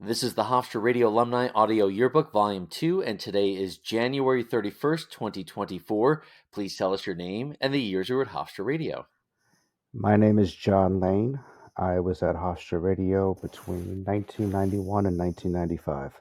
This is the Hofstra Radio Alumni Audio Yearbook, Volume 2, and today is January 31st, 2024. Please tell us your name and the years you were at Hofstra Radio. My name is Jon Lane. I was at Hofstra Radio between 1991 and 1995.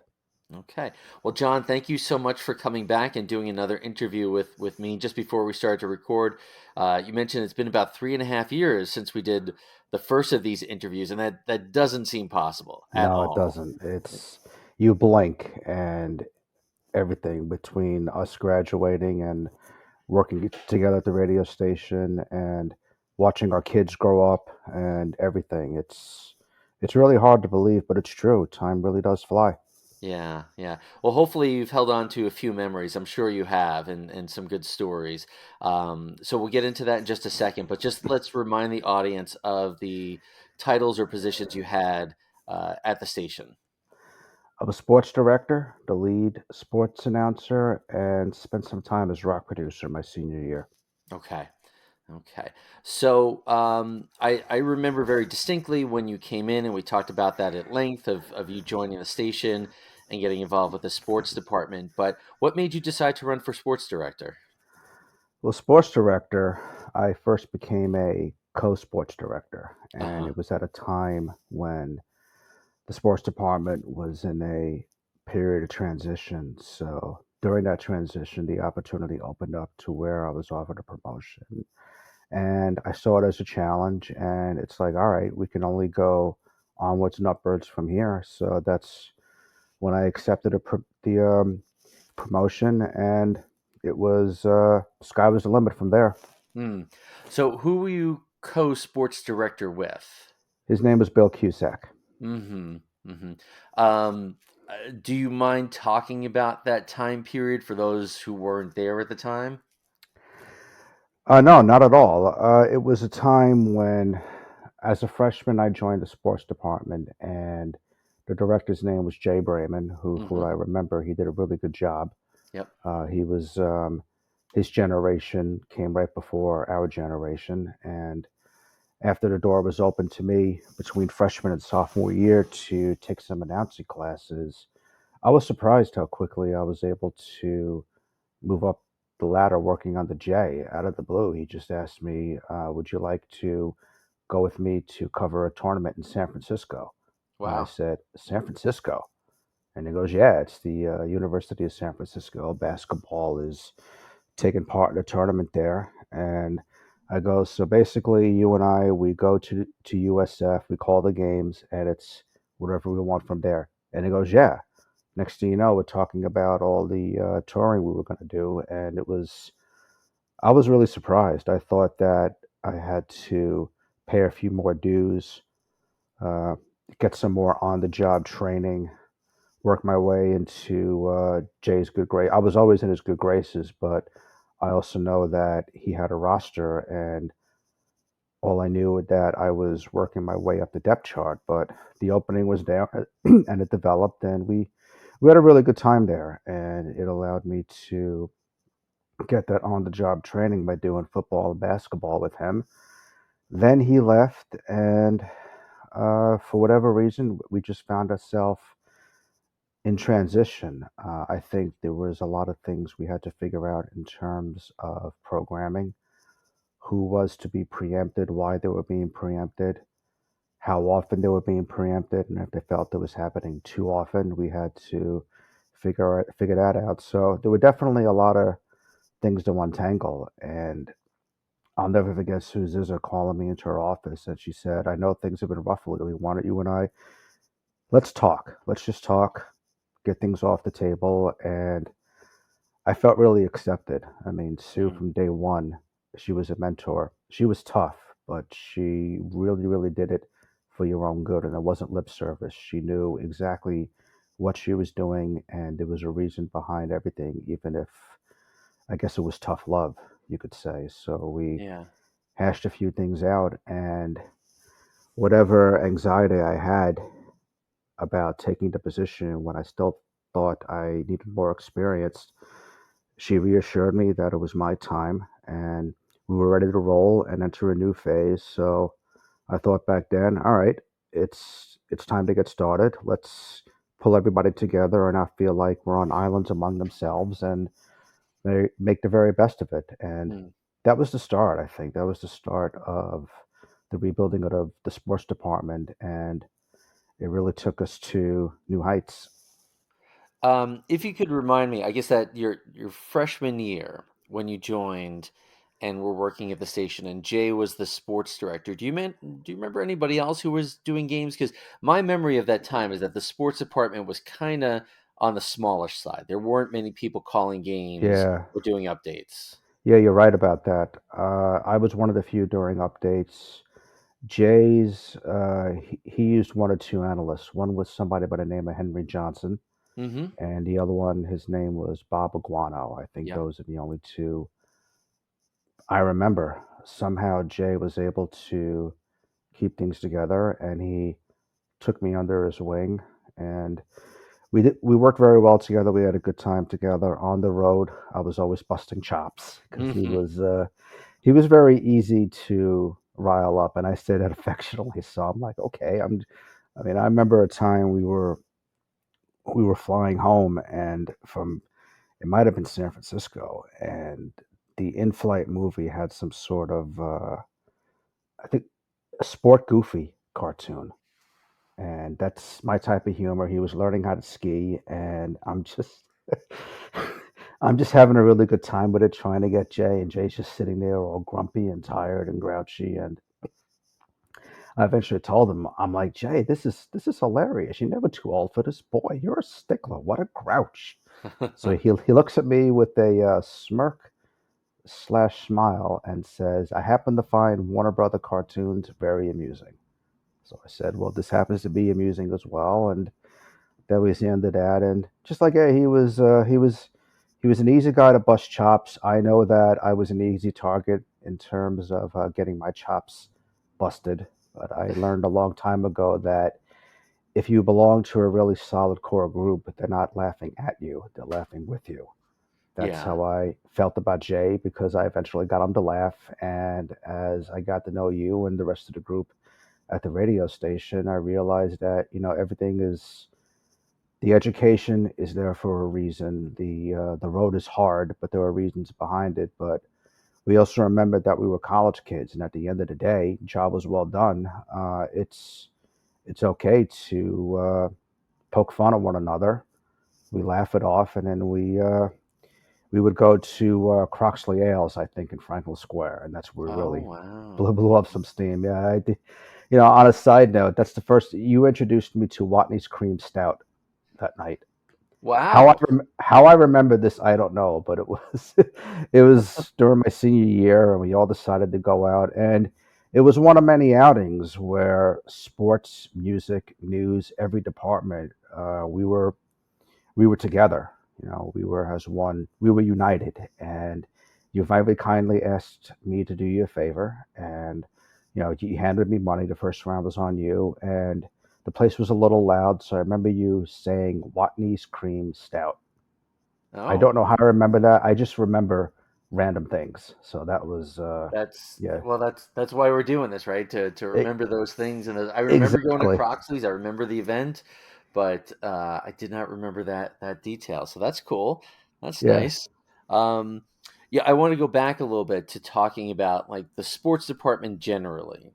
Okay. Well, John, thank you so much for coming back and doing another interview with me. Just before we started to record, you mentioned it's been about 3.5 years since we did the first of these interviews, and that doesn't seem possible at No, it all. doesn't. It's you blink and everything between us graduating and working together at the radio station and watching our kids grow up and everything. It's really hard to believe, but it's true. Time really does fly. Yeah, yeah. Well, hopefully you've held on to a few memories. I'm sure you have, and some good stories. So we'll get into that in just a second, but just let's remind the audience of the titles or positions you had at the station. I'm a sports director, the lead sports announcer, and spent some time as rock producer my senior year. Okay. Okay. So I remember very distinctly when you came in and we talked about that at length of you joining the station and getting involved with the sports department. But what made you decide to run for sports director? Well, sports director, I first became a co-sports director, and Uh-huh. it was at a time when the sports department was in a period of transition. So during that transition, the opportunity opened up to where I was offered a promotion. And I saw it as a challenge, and it's like, all right, we can only go onwards and upwards from here. So that's when I accepted the promotion, and it was sky was the limit from there. Hmm. So who were you co-sports director with? His name was Bill Cusack. Mm-hmm. Mm-hmm. Do you mind talking about that time period for those who weren't there at the time? No, not at all. It was a time when, as a freshman, I joined the sports department, and the director's name was Jay Brayman, who, for Mm-hmm. what I remember, he did a really good job. Yep. He was his generation came right before our generation, and after the door was open to me between freshman and sophomore year to take some announcing classes, I was surprised how quickly I was able to move up the ladder working on the J. Out of the blue, he just asked me, "Would you like to go with me to cover a tournament in San Francisco?" And I Wow. said, "San Francisco?" And he goes, "Yeah, it's the University of San Francisco. Basketball is taking part in a tournament there." And I go, "So basically, you and I, we go to USF, we call the games, and it's whatever we want from there." And he goes, "Yeah." Next thing you know, we're talking about all the touring we were going to do, and I was really surprised. I thought that I had to pay a few more dues, uh, get some more on the job training, work my way into Jay's good grace. I was always in his good graces, but I also know that he had a roster, and all I knew was that I was working my way up the depth chart. But the opening was there, and it developed, and we had a really good time there, and it allowed me to get that on the job training by doing football and basketball with him. Then he left, and for whatever reason, we just found ourselves in transition. I think there was a lot of things we had to figure out in terms of programming, who was to be preempted, why they were being preempted, how often they were being preempted, and if they felt it was happening too often, we had to figure that out. So there were definitely a lot of things to untangle, and I'll never forget Susan calling me into her office, and she said, "I know things have been rough lately. Why don't you and I let's talk? Let's just talk, get things off the table." And I felt really accepted. I mean, Sue Mm. from day one, she was a mentor. She was tough, but she really, really did it for your own good, and it wasn't lip service. She knew exactly what she was doing, and there was a reason behind everything, even if I guess it was tough love, you could say. So we Yeah. hashed a few things out, and whatever anxiety I had about taking the position when I still thought I needed more experience, she reassured me that it was my time and we were ready to roll and enter a new phase. So I thought back then, all right, it's time to get started. Let's pull everybody together and not feel like we're on islands among themselves, and they make the very best of it. And Mm. that was the start, I think. That was the start of the rebuilding of the sports department, and it really took us to new heights. If you could remind me, I guess that your freshman year when you joined and were working at the station, and Jay was the sports director. Do you remember anybody else who was doing games? Because my memory of that time is that the sports department was kind of on the smallish side. There weren't many people calling games Yeah, or doing updates. yeah, you're right about that. I was one of the few during updates. Jay's, he used one or two analysts. One was somebody by the name of Henry Johnson, Mm-hmm. and the other one, his name was Bob Aguano. I think Yeah. those are the only two I remember. Somehow Jay was able to keep things together, and he took me under his wing, and we worked very well together. We had a good time together on the road. I was always busting chops because Mm-hmm. he was very easy to rile up, and I say that affectionately. So I'm like, okay, I mean, I remember a time we were flying home, and from it might have been San Francisco, and the in-flight movie had some sort of I think a sport goofy cartoon, and that's my type of humor. He was learning how to ski, and I'm just having a really good time with it, trying to get Jay, and Jay's just sitting there all grumpy and tired and grouchy. And I eventually told him, I'm like, Jay, this is hilarious. You're never too old for this. Boy, you're a stickler. What a grouch. So he looks at me with a smirk slash smile and says, I happen to find Warner Brother cartoons very amusing. So I said, well, this happens to be amusing as well. And that was the end of that. And just like he was an easy guy to bust chops. I know that I was an easy target in terms of getting my chops busted. But I learned a long time ago that if you belong to a really solid core group, they're not laughing at you; they're laughing with you. That's Yeah. how I felt about Jay because I eventually got him to laugh. And as I got to know you and the rest of the group at the radio station, I realized that everything is the education is there for a reason. The road is hard, but there are reasons behind it. But we also remembered that we were college kids, and at the end of the day, job was well done. It's okay to poke fun at one another. We laugh it off, and then we would go to Croxley Ales, I think, in Franklin Square, and that's where we Oh really wow. blew up some steam. Yeah, I did. On a side note, that's the first you introduced me to Watney's Cream Stout that night. Wow. How I remember this, I don't know, but it was it was during my senior year, and we all decided to go out, and it was one of many outings where sports, music, news, every department, we were together. We were as one. We were united, and you very kindly asked me to do you a favor, and you handed me money. The first round was on you, and the place was a little loud, so I remember you saying Watney's Cream Stout. I Oh. don't know how I remember that. I just remember random things. So that was, yeah, That's why we're doing this, right? To e- remember those things. And I remember going to exactly. Croxley's. I remember the event, but I did not remember that detail. So that's cool. That's Yeah. nice. Um, yeah, I want to go back a little bit to talking about like the sports department generally.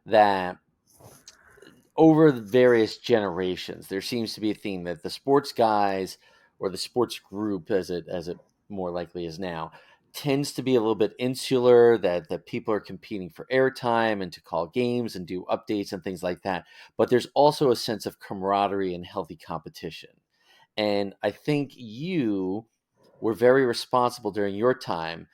That over the various generations, there seems to be a theme that the sports guys or the sports group, as it more likely is now, tends to be a little bit insular. That people are competing for airtime and to call games and do updates and things like that. But there's also a sense of camaraderie and healthy competition. And I think you were very responsible during your time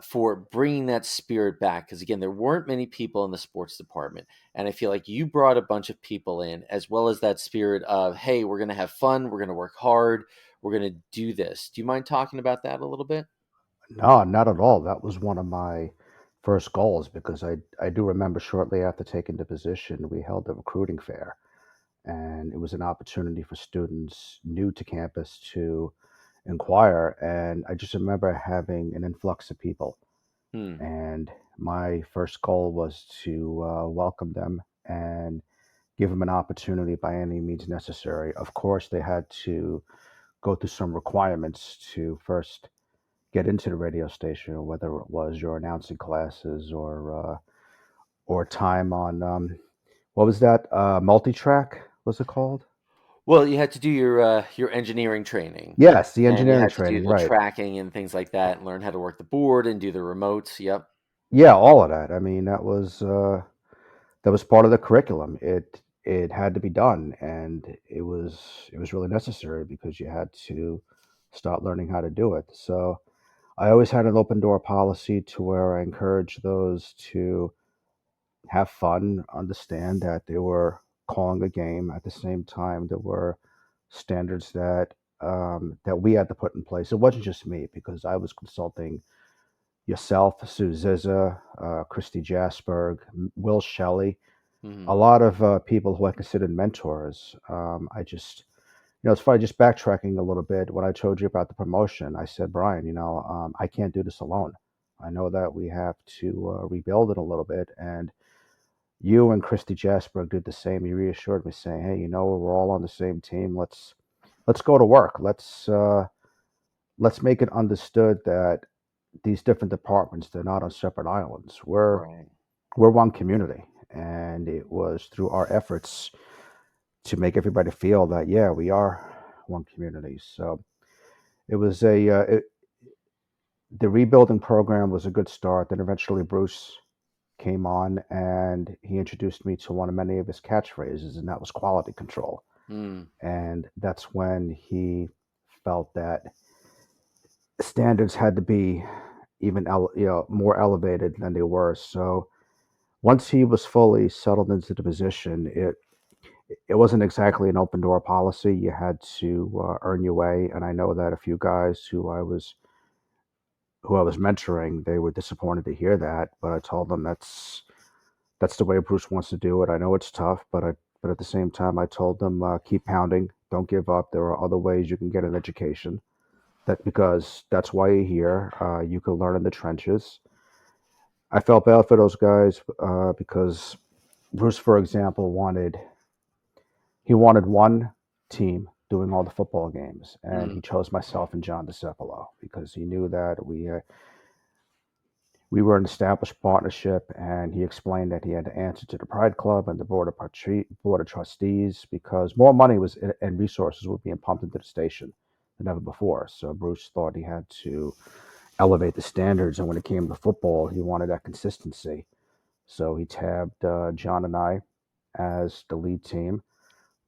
for bringing that spirit back. Because again, there weren't many people in the sports department, and I feel like you brought a bunch of people in, as well as that spirit of, "Hey, we're going to have fun. We're going to work hard. We're going to do this." Do you mind talking about that a little bit? No, not at all. That was one of my first goals because I do remember shortly after taking the position, we held a recruiting fair, and it was an opportunity for students new to campus to inquire. And I just remember having an influx of people, Hmm. and my first goal was to welcome them and give them an opportunity by any means necessary. Of course, they had to go through some requirements to first get into the radio station, whether it was your announcing classes or time on what was that multi-track? Was it called? Well, you had to do your engineering training, Yes, the and you engineering had to do training, the right? tracking and things like that, and learn how to work the board and do the remotes. Yep. Yeah, all of that. I mean, that was part of the curriculum. It had to be done, and it was really necessary because you had to start learning how to do it. So I always had an open door policy to where I encouraged those to have fun, understand that they were calling a game. At the same time, there were standards that we had to put in place. It wasn't just me because I was consulting yourself, Sue Zizza, Christy Jasberg, Will Shelley, Hmm. a lot of people who I considered mentors. I just, it's funny, just backtracking a little bit. When I told you about the promotion, I said, Brian, I can't do this alone. I know that we have to rebuild it a little bit. And you and Christy Jasberg did the same. You reassured me, saying, "Hey, we're all on the same team. Let's go to work. Let's make it understood that these different departments, they're not on separate islands. Right. We're one community." And it was through our efforts to make everybody feel that, yeah, we are one community. So it was the rebuilding program was a good start. Then eventually Bruce came on and he introduced me to one of many of his catchphrases, and that was quality control. Mm. And that's when he felt that standards had to be even more elevated than they were. So once he was fully settled into the position, it wasn't exactly an open door policy. You had to earn your way, and I know that a few guys who I was mentoring, they were disappointed to hear that, but I told them that's the way Bruce wants to do it. I know it's tough, but at the same time, I told them keep pounding, don't give up. There are other ways you can get an education. That because that's why you're here. You can learn in the trenches. I felt bad for those guys because Bruce, for example, he wanted one team doing all the football games, and he Mm. chose myself and John DeCepolo because he knew that we were an established partnership, and he explained that he had to answer to the Pride Club and the board of trustees because more money was and resources were being pumped into the station than ever before. So Bruce thought he had to elevate the standards, and when it came to football, he wanted that consistency. So he tabbed John and I as the lead team.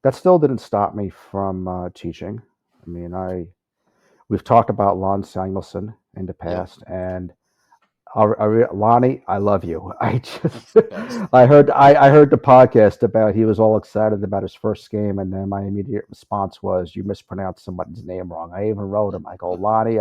That still didn't stop me from teaching. I mean, we've talked about Lon Samuelson in the Yep. past, and Lonnie, I love you. That's the best. I heard the podcast about he was all excited about his first game, and then my immediate response was, "You mispronounced somebody's name wrong." I even wrote him. I go, Lonnie,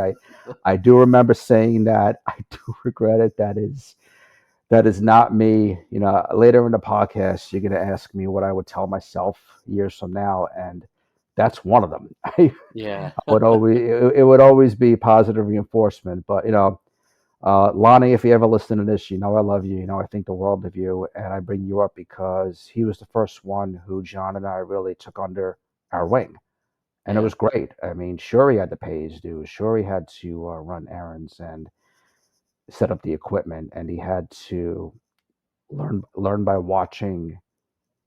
I do remember saying that. I do regret it. That is not me. Later in the podcast, you're going to ask me what I would tell myself years from now, and that's one of them. I Yeah. would always it would always be positive reinforcement, but Lonnie, if you ever listen to this, I love you. I think the world of you, and I bring you up because he was the first one who John and I really took under our wing, and it Yeah. was great. I mean, sure he had to pay his dues, sure he had to run errands and set up the equipment, and he had to learn by watching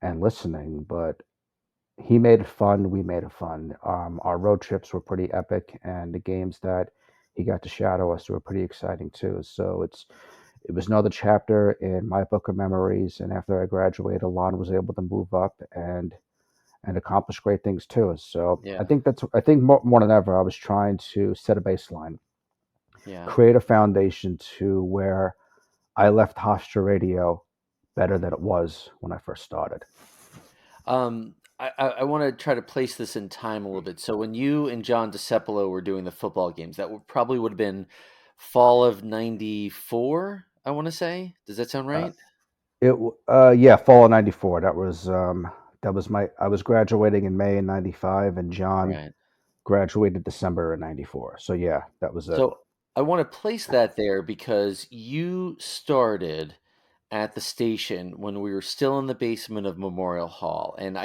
and listening. But he made it fun. We made it fun. Our road trips were pretty epic, and the games that he got to shadow us were pretty exciting too. So it was another chapter in my book of memories. And after I graduated, Alon was able to move up and accomplish great things too. So Yeah. I think more than ever, I was trying to set a baseline, Yeah. create a foundation to where I left Hofstra Radio better than it was when I first started. I want to try to place this in time a little bit. So when you and John DeCepolo were doing the football games, probably would have been fall of '94. I want to say. Does that sound Uh, right? yeah, fall of '94. That was my I was graduating in May in '95, and John Right. graduated December in '94. So yeah, that was it. So I want to place that there because you started at the station when we were still in the basement of Memorial Hall, and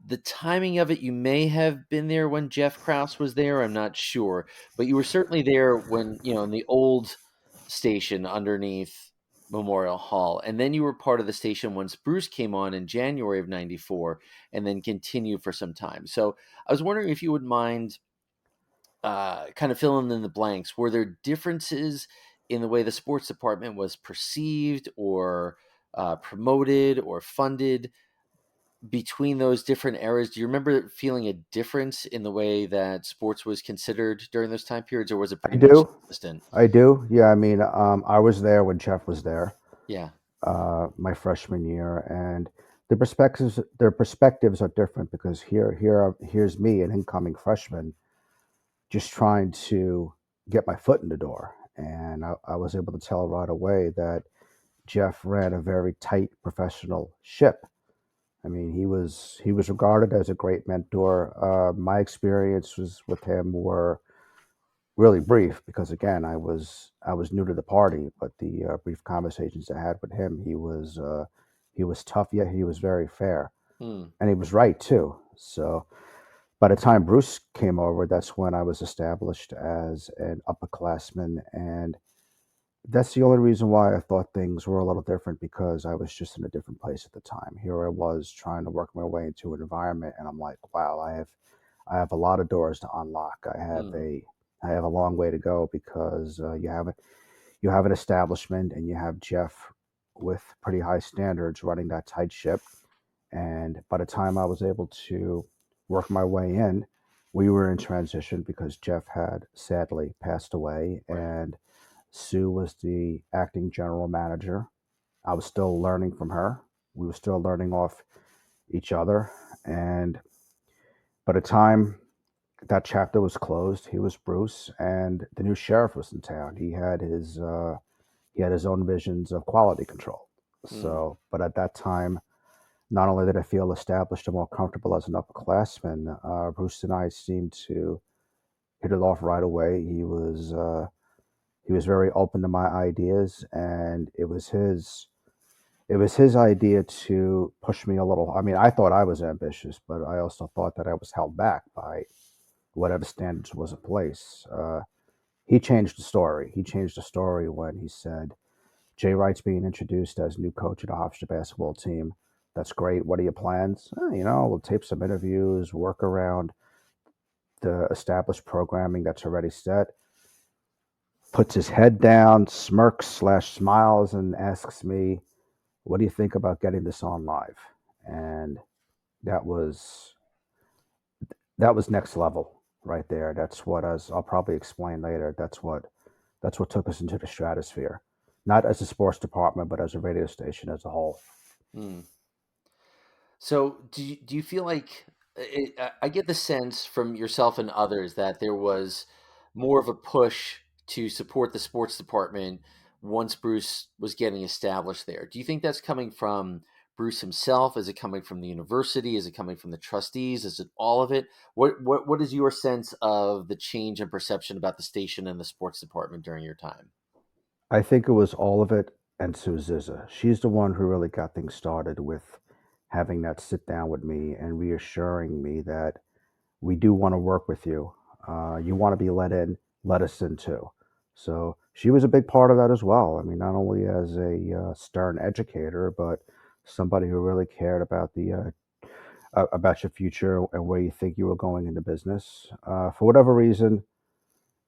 the timing of it, you may have been there when Jeff Krause was there, I'm not sure, but you were certainly there when, in the old station underneath Memorial Hall, and then you were part of the station once Bruce came on in January of '94, and then continued for some time. So I was wondering if you would mind kind of filling in the blanks. Were there differences in the way the sports department was perceived or promoted or funded between those different eras? Do you remember feeling a difference in the way that sports was considered during those time periods, or was it I pretty much do. consistent? I do. Yeah, I mean, I was there when Jeff was there, Yeah. my freshman year, and their perspectives are different because here's me, an incoming freshman, just trying to get my foot in the door, and I was able to tell right away that Jeff ran a very tight professional ship. I mean, he was regarded as a great mentor. My experiences with him were really brief because again, I was new to the party, but the brief conversations I had with him, he was tough, yet he was very fair, Hmm. and he was right too. So by the time Bruce came over, that's when I was established as an upperclassman, and that's the only reason why I thought things were a little different because I was just in a different place at the time. Here I was trying to work my way into an environment, and I'm like, wow, I have a lot of doors to unlock. Hmm. I have a long way to go because you have an establishment and you have Jeff with pretty high standards running that tight ship. And by the time I was able to work my way in, we were in transition because Jeff had sadly passed away, Right. and Sue was the acting general manager. I was still learning from her. We were still learning off each other. And by the time that chapter was closed, he was Bruce, and the new sheriff was in town. He had his own visions of quality control. Hmm. So, but at that time, not only did I feel established and more comfortable as an upperclassman, Bruce and I seemed to hit it off right away. He was very open to my ideas, and it was his idea to push me a little. I mean, I thought I was ambitious, but I also thought that I was held back by whatever standards was in place. He changed the story. He changed the story when he said, Jay Wright's being introduced as new coach of the Hofstra basketball team. That's great. What are your plans? We'll tape some interviews, work around the established programming that's already set. Puts his head down, smirks/smiles, and asks me, "What do you think about getting this on live?" And that was that was next level right there. That's what, as I'll probably explain later, that's what took us into the stratosphere, not as a sports department, but as a radio station as a whole. Hmm. So, do you feel like I get the sense from yourself and others that there was more of a push to support the sports department once Bruce was getting established there? Do you think that's coming from Bruce himself? Is it coming from the university? Is it coming from the trustees? Is it all of it? What is your sense of the change in perception about the station and the sports department during your time? I think it was all of it and Suziza. She's the one who really got things started with having that sit down with me and reassuring me that we do want to work with you. You want to be let in, let us in too. So she was a big part of that as well. I mean, not only as a stern educator, but somebody who really cared about about your future and where you think you were going in the business. For whatever reason,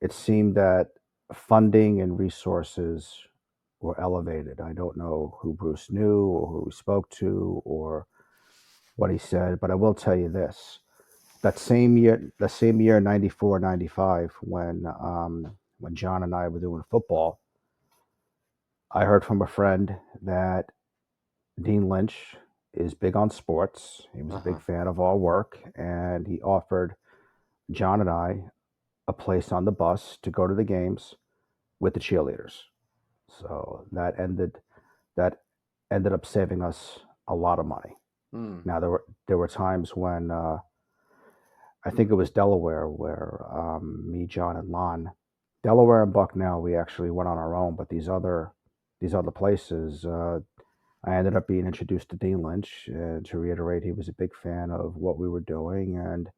it seemed that funding and resources were elevated. I don't know who Bruce knew or who he spoke to or what he said, but I will tell you this. The same year, 94, 95, when John and I were doing football, I heard from a friend that Dean Lynch is big on sports. He was a big Uh-huh. fan of our work, and he offered John and I a place on the bus to go to the games with the cheerleaders. So that ended up saving us a lot of money. Hmm. Now there were times when I think it was Delaware where me, John, and Lon, Delaware and Bucknell, we actually went on our own, but these other these other places. I ended up being introduced to Dean Lynch, and to reiterate, he was a big fan of what we were doing, and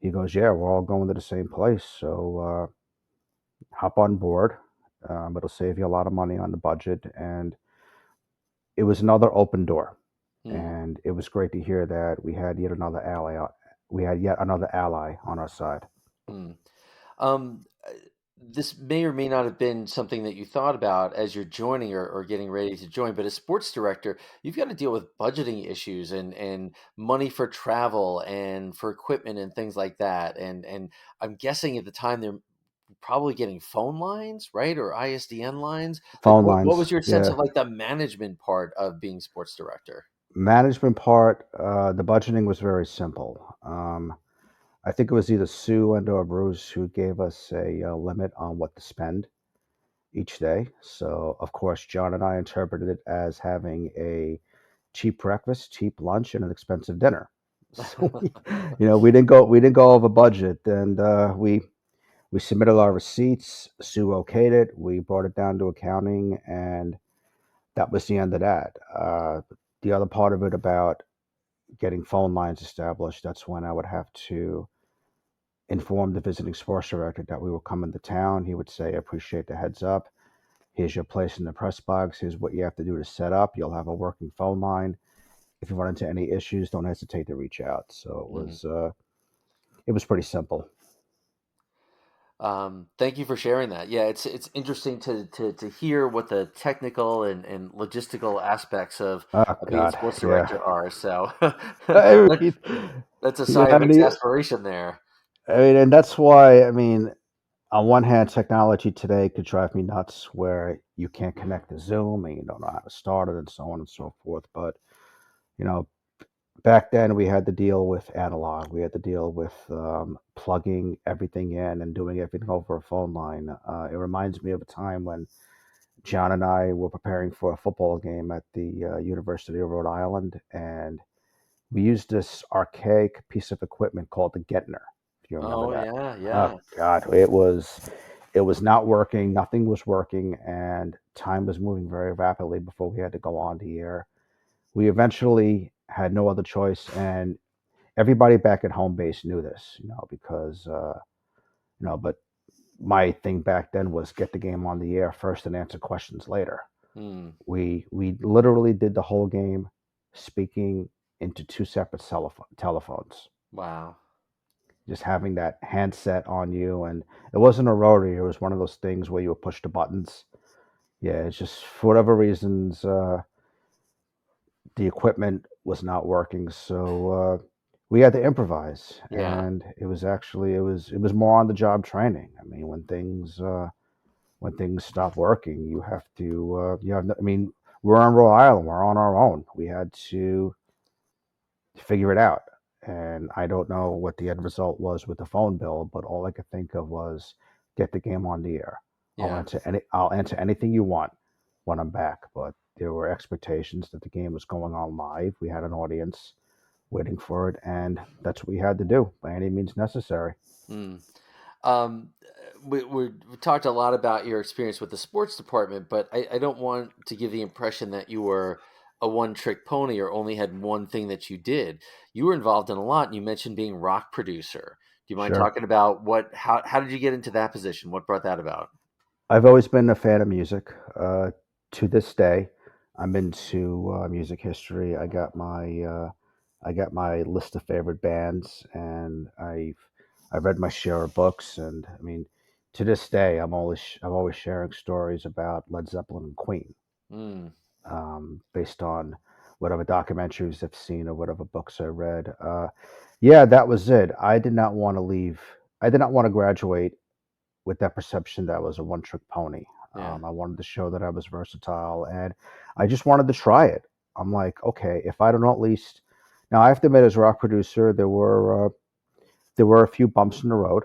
he goes, "Yeah, we're all going to the same place, so hop on board. It'll save you a lot of money on the budget." And it was another open door, Hmm. and it was great to hear that we had yet another ally. We had yet another ally on our side. Hmm. Um, uh, this may or may not have been something that you thought about as you're joining or getting ready to join, but as sports director, you've got to deal with budgeting issues and money for travel and for equipment and things like that. And I'm guessing at the time they're probably getting phone lines, right? Or ISDN lines. Like Phone what was lines, your sense of yeah. like the management part of being sports director? Management part, the budgeting was very simple. I think it was either Sue and or Bruce who gave us a limit on what to spend each day. So, of course, John and I interpreted it as having a cheap breakfast, cheap lunch, and an expensive dinner. So we didn't go over budget, and we submitted our receipts. Sue okayed it. We brought it down to accounting, and that was the end of that. The other part of it about getting phone lines established, that's when I would have to inform the visiting sports director that we were coming to town. He would say, "I appreciate the heads up. Here's your place in the press box. Here's what you have to do to set up. You'll have a working phone line. If you run into any issues, don't hesitate to reach out." So Mhm. it was pretty simple. Thank you for sharing that. Yeah, it's interesting to hear what the technical and logistical aspects Oh of being a God, sports yeah. director are. So I that, mean, that's a sigh yeah, of exasperation there. and that's why I mean, on one hand, technology today could drive me nuts, where you can't connect to Zoom and you don't know how to start it, and so on and so forth. But you know, back then we had to deal with analog. We had to deal with plugging everything in and doing everything over a phone line. It reminds me of a time when John and I were preparing for a football game at the University of Rhode Island, and we used this archaic piece of equipment called the Getner. If you remember Oh that. yeah, Oh yeah. God, it was not working. Nothing was working, and time was moving very rapidly before we had to go on the air. We eventually had no other choice, and everybody back at home base knew this, because But my thing back then was get the game on the air first and answer questions later. Hmm. We literally did the whole game speaking into two separate telephones, Wow. just having that handset on you. And it wasn't a rotary, it was one of those things where you would push the buttons. Yeah, it's just for whatever reasons, the equipment was not working, so we had to improvise. Yeah. And it was more on the job training. I mean, when things stop working, I mean, we're on Rhode Island, we're on our own. We had to figure it out. And I don't know what the end result was with the phone bill, but all I could think of was get the game on the air. I'll Yeah. answer anything you want when I'm back. But there were expectations that the game was going on live. We had an audience waiting for it, and that's what we had to do by any means necessary. Hmm. Um, we talked a lot about your experience with the sports department, but I don't want to give the impression that you were a one trick pony or only had one thing that you did. You were involved in a lot, and you mentioned being rock producer. Do you mind Sure. talking about how did you get into that position? What brought that about? I've always been a fan of music. To this day, I'm into music history. I got my list of favorite bands, and I've read my share of books. And I mean, to this day, I'm always sharing stories about Led Zeppelin and Queen, Mm, based on whatever documentaries I've seen or whatever books I read. Yeah, that was it. I did not want to leave. I did not want to graduate with that perception that I was a one trick pony. yeah. I wanted to show that I was versatile, and I just wanted to try it. I'm like, okay, if I don't at least. Now I have to admit, as a rock producer, there were a few bumps in the road,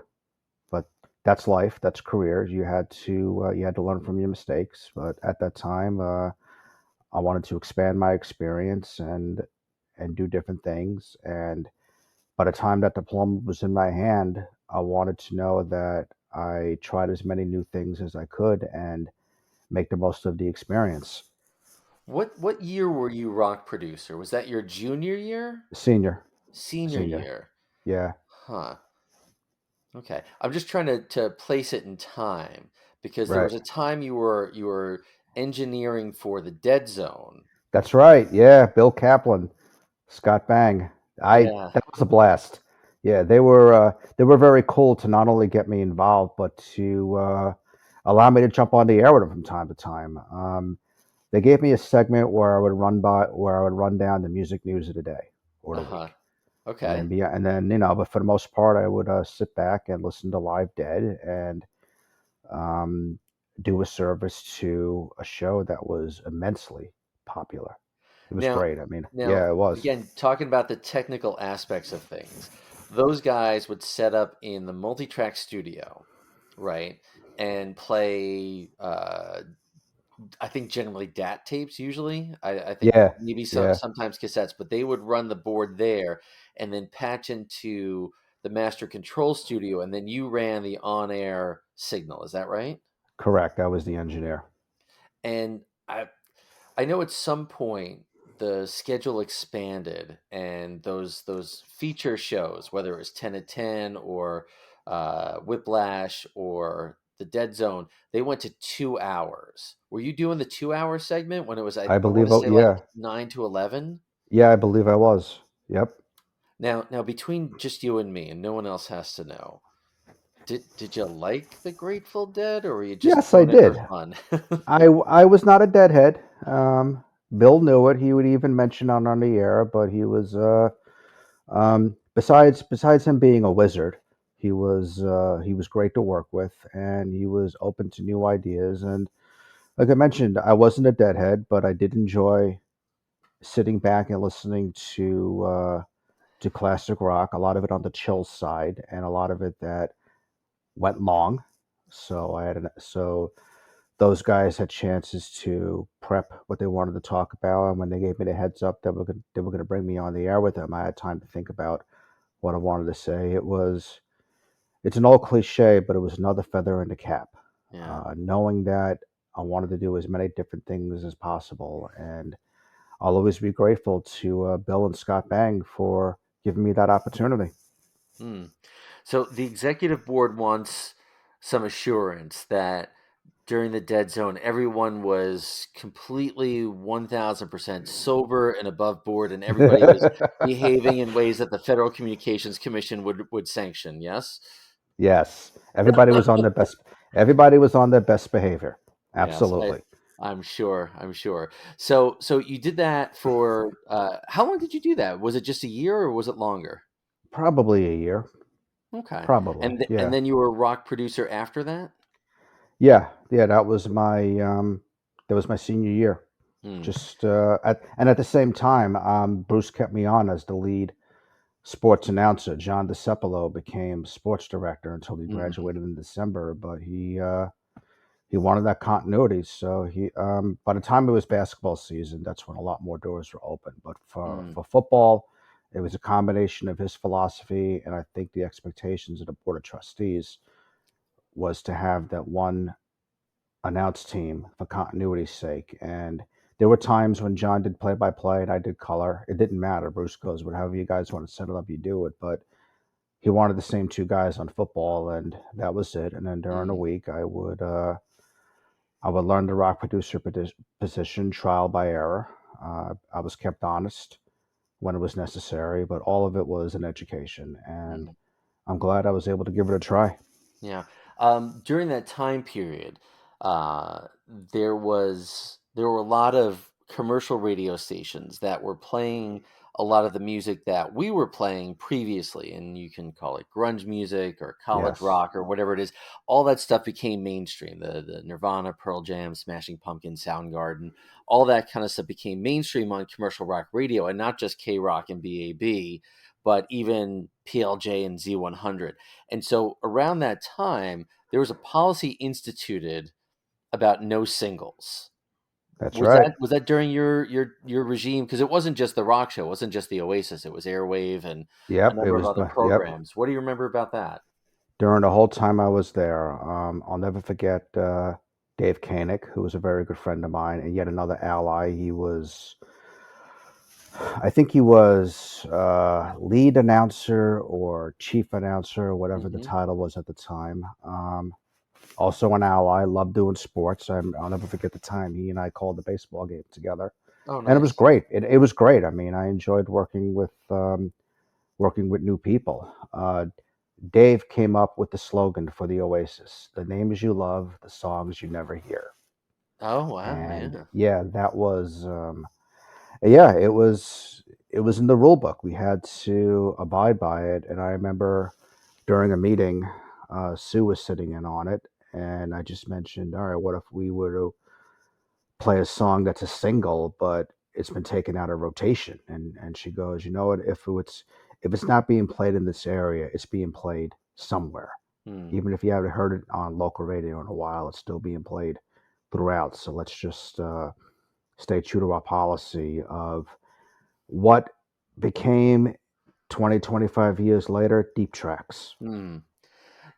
but that's life, that's career. You had to learn from your mistakes. But at that time, I wanted to expand my experience and do different things. And by the time that diploma was in my hand, I wanted to know that I tried as many new things as I could and make the most of the experience. What year were you rock producer? Was that your junior year? Senior, Senior senior, year? yeah, Huh. Okay. I'm just trying to place it in time because there right. was a time you were engineering for the Dead Zone. That's right. Yeah, Bill Kaplan, Scott Bang. I Yeah. That was a blast. Yeah, they were very cool to not only get me involved, but to allow me to jump on the air with them from time to time. They gave me a segment where I would run down the music news of the day or the Uh-huh. week, Okay. and then but for the most part, I would sit back and listen to Live Dead and um, do a service to a show that was immensely popular. It was Now, great. I mean, now, yeah, it was. again, talking about the technical aspects of things, those guys would set up in the multi-track studio, right, and play. I think generally DAT tapes. Usually, I think Yeah, maybe yeah, sometimes cassettes, but they would run the board there and then patch into the master control studio, and then you ran the on-air signal. Is that right? correct. I was the engineer. And I know at some point the schedule expanded and those feature shows, whether it was 10 at 10 or Whiplash or The Dead Zone, they went to 2 hours. Were you doing the 2 hour segment when it was, I I want believe. to Oh, say like yeah, 9 to 11? yeah. I believe I was. Yep. Now between just you and me, and no one else has to know, did you like the Grateful Dead or were you just Yes, I doing it for did. fun? I was not a deadhead. Bill knew it. He would even mention on the air, but he was besides him being a wizard, he was great to work with, and he was open to new ideas. And like I mentioned, I wasn't a deadhead, but I did enjoy sitting back and listening to classic rock. A lot of it on the chill side, and a lot of it that went long. So those guys had chances to prep what they wanted to talk about, and when they gave me the heads up that they were going to bring me on the air with them, I had time to think about what I wanted to say. It's an old cliche, but it was another feather in the cap. Yeah. Knowing that I wanted to do as many different things as possible, and I'll always be grateful to Bill and Scott Bang for giving me that opportunity. Hmm. So the executive board wants some assurance that during the dead zone, everyone was completely 1000% sober and above board, and everybody was behaving in ways that the Federal Communications Commission would sanction. Yes. Yes, everybody was on their best. Everybody was on their best behavior. Yes, Absolutely. I'm sure. I'm sure. So you did that for how long did you do that? Was it just a year or was it longer? Probably a year. Okay, Probably. and Yeah. then you were a rock producer after that. Yeah. Yeah. That was my senior year. Hmm. Just and at the same time, Bruce kept me on as the lead sports announcer. John DeCepolo became sports director until he Hmm. graduated in December. But he wanted that continuity. So by the time it was basketball season, that's when a lot more doors were open. But Hmm. for football, it was a combination of his philosophy and I think the expectations of the board of trustees was to have that one announced team for continuity's sake. And there were times when John did play by play and I did color. It didn't matter. Bruce goes, whatever you guys want to set it up, you do it. But he wanted the same two guys on football, and that was it. And then during the Hmm. week, I would learn the rock producer position trial by error. I was kept honest when it was necessary, but all of it was an education, and Hmm. I'm glad I was able to give it a try. Yeah. During that time period, there were a lot of commercial radio stations that were playing a lot of the music that we were playing previously, and you can call it grunge music or college Yes, rock or whatever it is. All that stuff became mainstream. The Nirvana, Pearl Jam, Smashing Pumpkins, Soundgarden, all that kind of stuff became mainstream on commercial rock radio, and not just K Rock and BAB, but even PLJ and Z100. And so around that time, there was a policy instituted about no singles. that's right. Was that during your regime? Because it wasn't just the rock show, it wasn't just the Oasis, it was Airwave and a Yep, it number of was other my yep. programs. What do you remember about that? During the whole time I was there, I'll never forget Dave Koenig, who was a very good friend of mine, and yet another ally. I think he was lead announcer or chief announcer, whatever the Hmm. title was at the time. Also an ally, loved doing sports. I'll never forget the time he and I called the baseball game together, Oh, and it was nice. great. It was great. I mean, I enjoyed working with new people. Dave came up with the slogan for the Oasis: "The names you love, the songs you never hear." Oh, wow. And Yeah. yeah, that was yeah, it was in the rule book. We had to abide by it. And I remember during a meeting, Sue was sitting in on it, and I just mentioned, all right, what if we were to play a song that's a single, but it's been taken out of rotation? And she goes, you know what? If it's not being played in this area, it's being played somewhere. Hmm. Even if you haven't heard it on local radio in a while, it's still being played throughout. So let's just stay true to our policy of what became 20, 25 years later deep tracks. Hmm.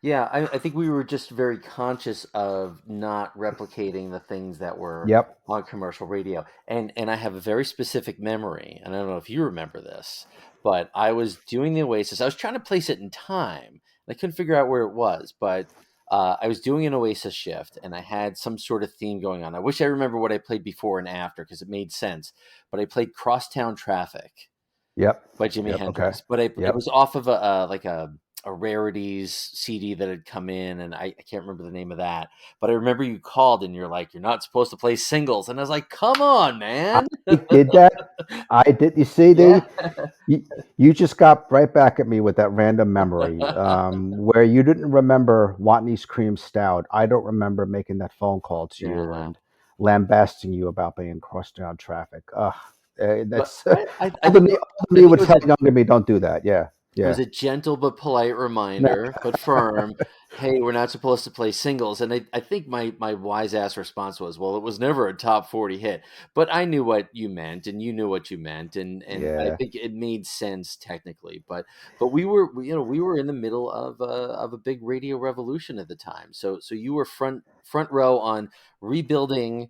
Yeah, I think we were just very conscious of not replicating the things that were Yep. on commercial radio. And I have a very specific memory, and I don't know if you remember this, but I was doing the Oasis. I was trying to place it in time, and I couldn't figure out where it was, but I was doing an Oasis shift, and I had some sort of theme going on. I wish I remember what I played before and after because it made sense. But I played Crosstown Traffic Yep. by Jimi Yep. Okay. Hendrix, but it Yep. was off of a rarities CD that had come in, and I can't remember the name of that. But I remember you called and you're like, you're not supposed to play singles, and I was like, come on, man. I did that. I did. You see, Yeah. you, you just got right back at me with that random memory where you didn't remember Watney's Cream Stout. I don't remember making that phone call to you Yeah. and lambasting you about being crossed down traffic. But That's I think older I me think would tell younger me, don't do that. Yeah. it Yeah. was a gentle but polite No, reminder, but firm. Hey, we're not supposed to play singles. And I think my wise ass response was, well, it was never a top 40 hit. But I knew what you meant, and you knew what you meant, and I yeah. think it made sense technically. But we were in the middle of a big radio revolution at the time. So you were front row on rebuilding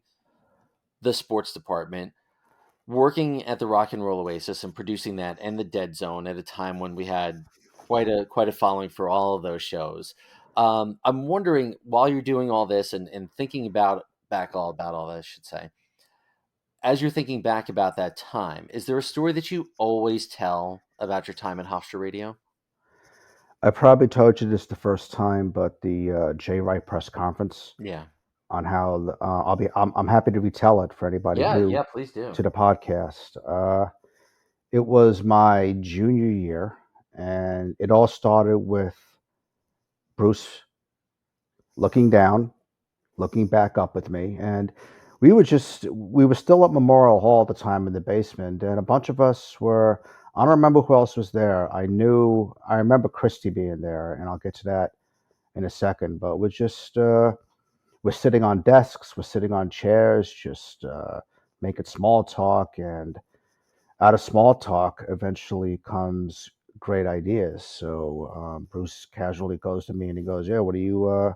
the sports department, working at the Rock and Roll Oasis and producing that, and the Dead Zone at a time when we had quite a following for all of those shows. I'm wondering, while you're doing all this and thinking about all this, I should say, as you're thinking back about that time, is there a story that you always tell about your time at Hofstra Radio? I probably told you this the first time, but the Jay Wright press conference Yeah, on how I'm happy to retell it for anybody yeah, new yeah. Please do. to the podcast. It was my junior year, and it all started with Bruce looking down, looking back up with me, and we were still at Memorial Hall at the time in the basement, and a bunch of us were. I don't remember who else was there. I remember Christy being there, and I'll get to that in a second. But we're sitting on desks, we're sitting on chairs, just making small talk, and out of small talk eventually comes great ideas. So Bruce casually goes to me and he goes, "Yeah, what do you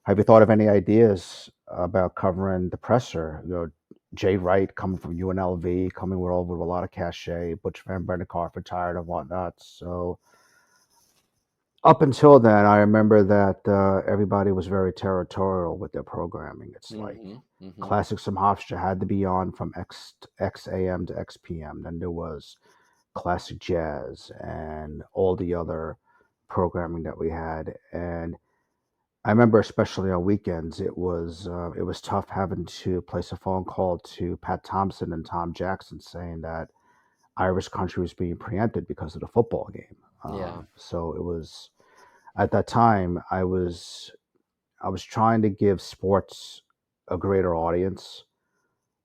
have you thought of any ideas about covering the presser? You know, Jay Wright coming from UNLV, coming with over with a lot of cachet, Butch Van Brennicarf retired and whatnot." So up until then, I remember that everybody was very territorial with their programming. It's like Mm-hmm. Mm-hmm. Classics from Hofstra had to be on from X AM to X PM. Then there was classic jazz and all the other programming that we had. And I remember, especially on weekends, it was tough having to place a phone call to Pat Thompson and Tom Jackson saying that Irish country was being preempted because of the football game. Yeah. So it was at that time I was trying to give sports a greater audience.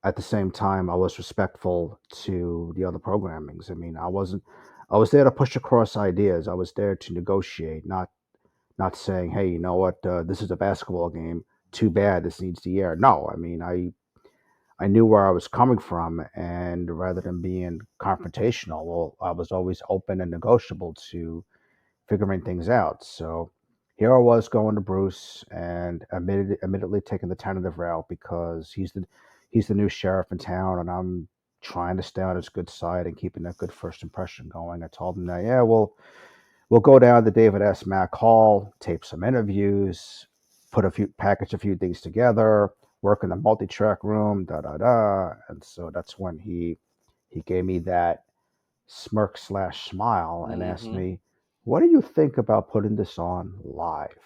At the same time, I was respectful to the other programmings. I mean, I was there to push across ideas. I was there to negotiate, not saying, "Hey, you know what? This is a basketball game. Too bad. This needs the air." No, I mean, I knew where I was coming from, and rather than being confrontational, well, I was always open and negotiable to figuring things out. So here I was going to Bruce and admittedly taking the tentative route because he's the new sheriff in town, and I'm trying to stay on his good side and keeping that good first impression going. I told him that, yeah, we'll go down to David S. Mack Hall, tape some interviews, package a few things together, work in the multi-track room, da da da. And so that's when he gave me that smirk slash smile and asked Mm-hmm. me, "What do you think about putting this on live?"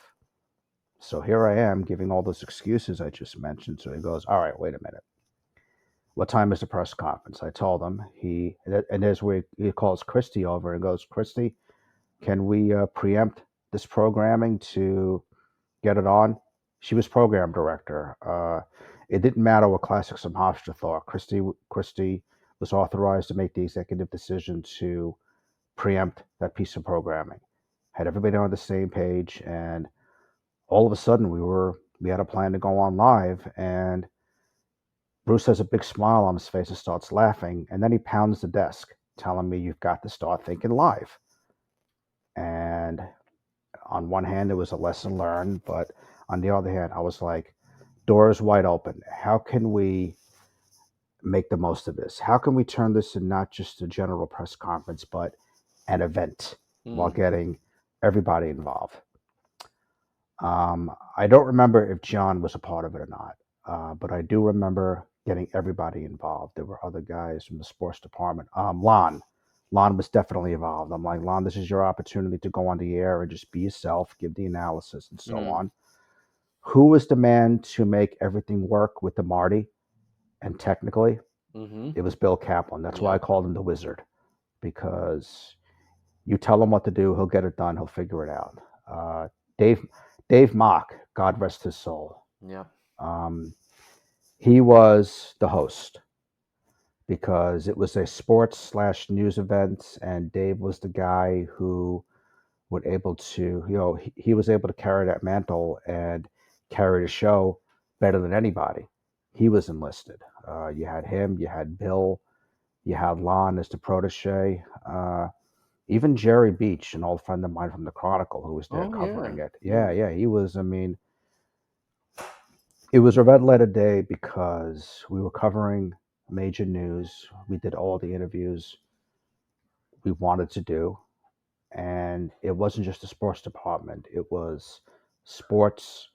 So here I am giving all those excuses I just mentioned. So he goes, "All right, wait a minute. What time is the press conference?" I told him. And there's where he calls Christy over and goes, "Christy, can we preempt this programming to get it on?" She was program director. It didn't matter what Classics from Hofstra thought. Christy was authorized to make the executive decision to preempt that piece of programming. Had everybody on the same page, and all of a sudden we had a plan to go on live, and Bruce has a big smile on his face and starts laughing, and then he pounds the desk, telling me, "You've got to start thinking live." And on one hand, it was a lesson learned, but on the other hand, I was like, doors wide open. How can we make the most of this? How can we turn this in not just a general press conference, but an event while Mm. getting everybody involved? I don't remember if John was a part of it or not, but I do remember getting everybody involved. There were other guys from the sports department. Lon was definitely involved. I'm like, Lon, this is your opportunity to go on the air and just be yourself, give the analysis, and so Mm. on. Who was the man to make everything work with the Marty? And technically, Mm-hmm. it was Bill Kaplan. That's why I Yep. called him the Wizard, because you tell him what to do, he'll get it done, he'll figure it out. Dave Dave Mock, God rest his soul. Yep. Um, he was the host because it was a sports slash news event, and Dave was the guy who would able to, he was able to carry that mantle and carry the show better than anybody. He was enlisted. You had him, you had Bill, you had Lon as the protege. Even Jerry Beach, an old friend of mine from the Chronicle, who was there Oh yeah. covering it. Yeah. Yeah, he was. I mean, it was a red letter day because we were covering major news. We did all the interviews we wanted to do, and it wasn't just the sports department. It was sports,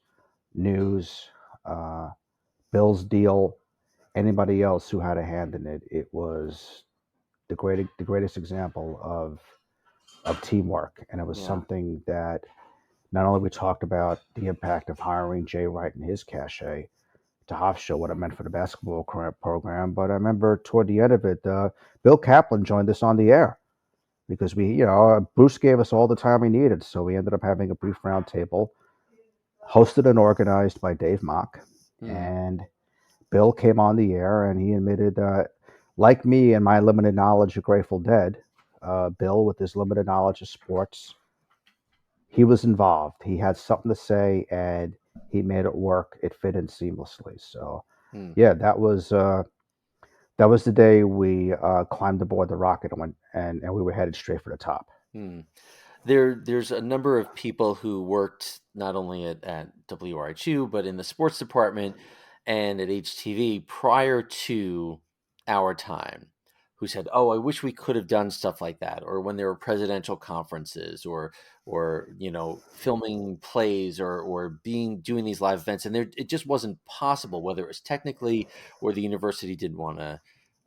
news, uh, Bill's deal, anybody else who had a hand in it. It was the greatest example of teamwork, and it was Yeah. something that not only we talked about the impact of hiring Jay Wright and his cachet to Hofstra, what it meant for the basketball program, but I remember toward the end of it, Bill Kaplan joined us on the air because Bruce gave us all the time we needed, so we ended up having a brief roundtable hosted and organized by Dave Mock, Mm. and Bill came on the air and he admitted, like me and my limited knowledge of Grateful Dead, Bill, with his limited knowledge of sports, he was involved. He had something to say, and he made it work. It fit in seamlessly. So, Mm. yeah, that was the day we climbed aboard the rocket and we were headed straight for the top. Mm. There's a number of people who worked not only at WRHU but in the sports department and at HTV prior to our time who said, "Oh, I wish we could have done stuff like that," or when there were presidential conferences, or filming plays, or being doing these live events, and it just wasn't possible, whether it was technically or the university didn't want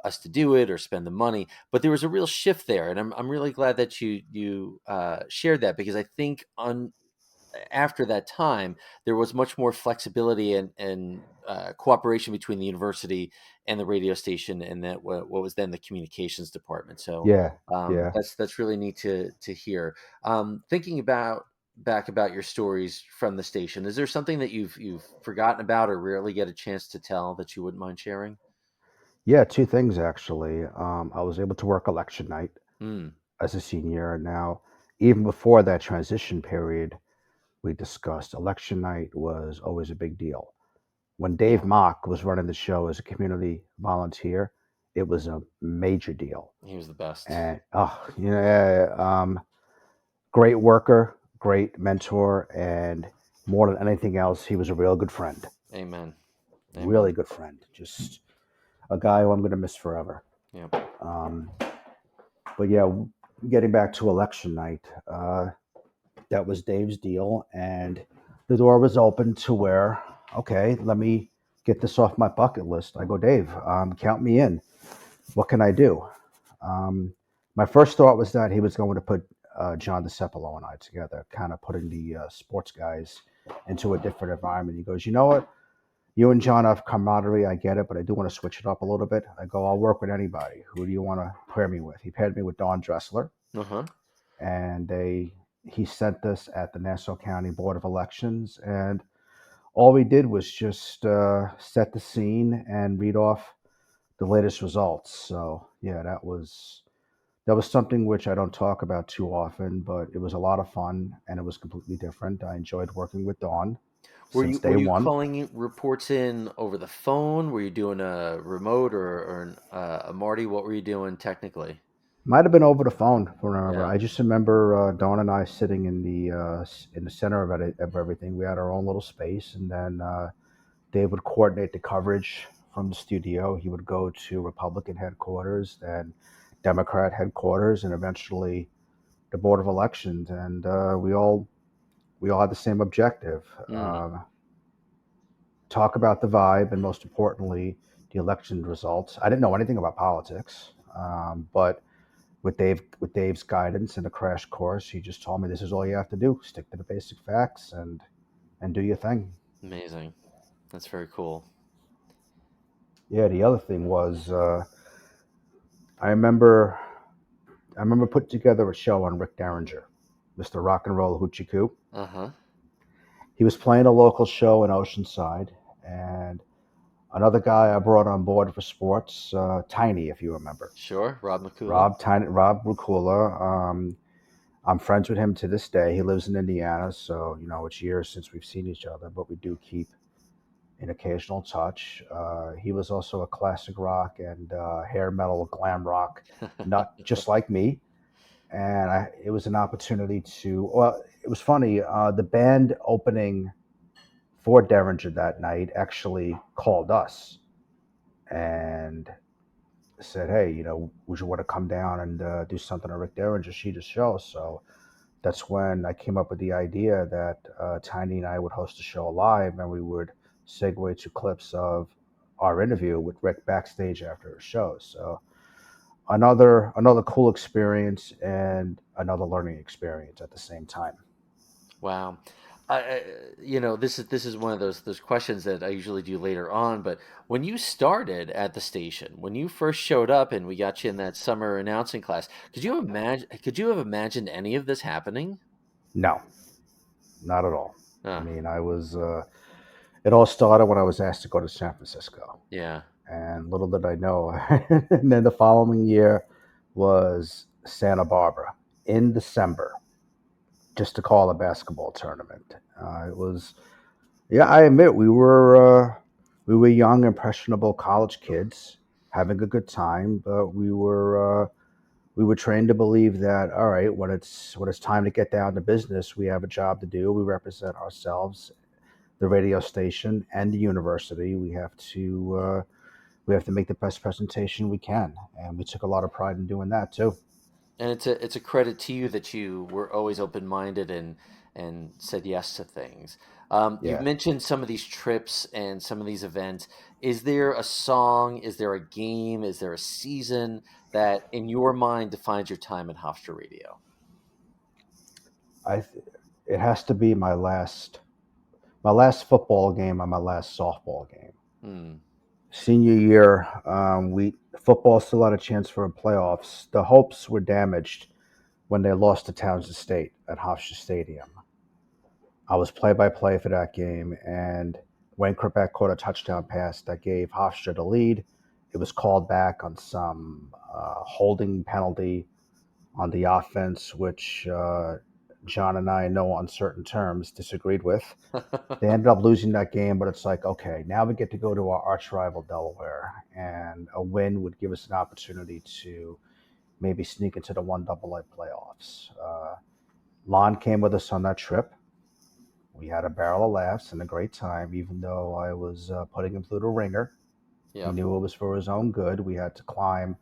us to do it or spend the money. But there was a real shift there, and I'm really glad that you shared that, because I think on after that time there was much more flexibility and cooperation between the university and the radio station, and that what was then the communications department. So Yeah, yeah, that's really neat to hear. Thinking about your stories from the station, is there something that you've forgotten about or rarely get a chance to tell that you wouldn't mind sharing? yeah. Two things actually. I was able to work election night Mm, as a senior. Now, even before that transition period, we discussed election night was always a big deal. When Dave yeah, Mock was running the show as a community volunteer, it was a major deal. he was the best. And great worker, great mentor, and more than anything else, he was a real good friend. Amen. Amen. Really good friend. Just a guy who I'm going to miss forever. Yeah. Um, but yeah, getting back to election night, that was Dave's deal, and the door was open to where, okay, let me get this off my bucket list. I go, Dave, count me in. What can I do? My first thought was that he was going to put John DeCepolo and I together, kind of putting the sports guys into a different environment. He goes, you know what? You and John have camaraderie. I get it, but I do want to switch it up a little bit. I go, I'll work with anybody. Who do you want to pair me with? He paired me with Don Dressler, Uh-huh. and he sent us at the Nassau County Board of Elections, and all we did was just set the scene and read off the latest results. So yeah, that was something which I don't talk about too often, but it was a lot of fun and it was completely different. I enjoyed working with Dawn Were since were day you one. calling reports in over the phone? Were you doing a remote or a Marty? What were you doing technically? Might have been over the phone. Remember, Yeah. I just remember Dawn and I sitting in the center of everything. We had our own little space, and then Dave would coordinate the coverage from the studio. He would go to Republican headquarters, then Democrat headquarters, and eventually the Board of Elections. And we all had the same objective: Mm, talk about the vibe, and most importantly, the election results. I didn't know anything about politics, but with Dave's guidance and a crash course, he just told me this is all you have to do: stick to the basic facts and do your thing. amazing. That's very cool. Yeah. The other thing was, I remember I remember putting together a show on Rick Derringer, Mr. Rock and Roll Hoochie Coo. Uh-huh. He was playing a local show in Oceanside, and another guy I brought on board for sports, Tiny, if you remember, Sure. Rob McCullough. Rob Rucula. I'm friends with him to this day. He lives in Indiana, so it's years since we've seen each other, but we do keep an occasional touch. He was also a classic rock and hair metal glam rock nut, just like me. And it was an opportunity to. Well, it was funny. The band opening for Derringer that night actually called us and said, "Hey, would you want to come down and do something on Rick Derringer Sheeta's show?" So that's when I came up with the idea that Tiny and I would host a show live, and we would segue to clips of our interview with Rick backstage after a show. So another cool experience and another learning experience at the same time. Wow. This is one of those questions that I usually do later on, but when you started at the station, when you first showed up and we got you in that summer announcing class, could you have imagined any of this happening? No, not at all. I Uh, mean, I was. It all started when I was asked to go to San Francisco, yeah. and little did I know. And then the following year was Santa Barbara in December, just to call a basketball tournament. It was, yeah, I admit we were young, impressionable college kids having a good time, but we were trained to believe that, all right, when it's time to get down to business, we have a job to do. We represent ourselves, the radio station, and the university. We have to make the best presentation we can, and we took a lot of pride in doing that too. And it's a credit to you that you were always open-minded and said yes to things. You've Yeah, mentioned some of these trips and some of these events. Is there a song? Is there a game? Is there a season that, in your mind, defines your time at Hofstra Radio? I it has to be my last football game and my last softball game. Hmm. Senior year, we football still had a chance for playoffs. The hopes were damaged when they lost to Townsend State at Hofstra Stadium. I was play-by-play for that game, and Wayne Kripek caught a touchdown pass that gave Hofstra the lead. It was called back on some holding penalty on the offense, which John and I, in no uncertain terms, disagreed with. They ended up losing that game, but it's like, okay, now we get to go to our arch rival Delaware, and a win would give us an opportunity to maybe sneak into the one double A playoffs. Lon came with us on that trip. We had a barrel of laughs and a great time, even though I was putting him through the ringer. He Yep. knew it was for his own good. We had to climb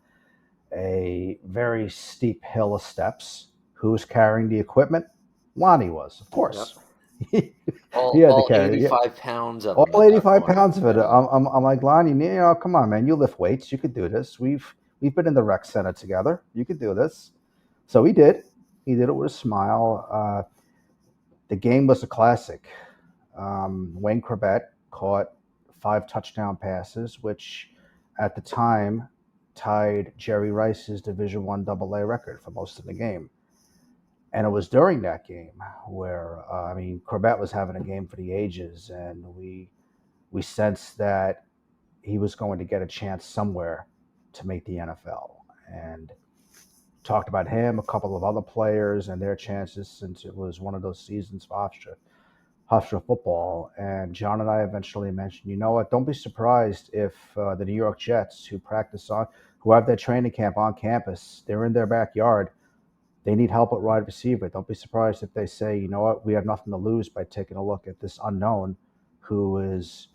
a very steep hill of steps. Who was carrying the equipment? Lonnie was, of Yep. course. he had to All carry it. 85 pounds of them All at that 85 point. pounds of it. Yeah. I'm like, Lonnie, come on, man. You lift weights. You could do this. We've been in the rec center together. You could do this. So he did. He did it with a smile. The game was a classic. Wayne Corbett caught 5 touchdown passes, which at the time tied Jerry Rice's Division I AA record for most of the game. And it was during that game where Corbett was having a game for the ages, and we sensed that he was going to get a chance somewhere to make the NFL. And talked about him, a couple of other players, and their chances since it was one of those seasons for Hofstra football. And John and I eventually mentioned, you know what? Don't be surprised if the New York Jets, who have their training camp on campus, they're in their backyard. They need help at wide receiver. Don't be surprised if they say, you know what? We have nothing to lose by taking a look at this unknown who's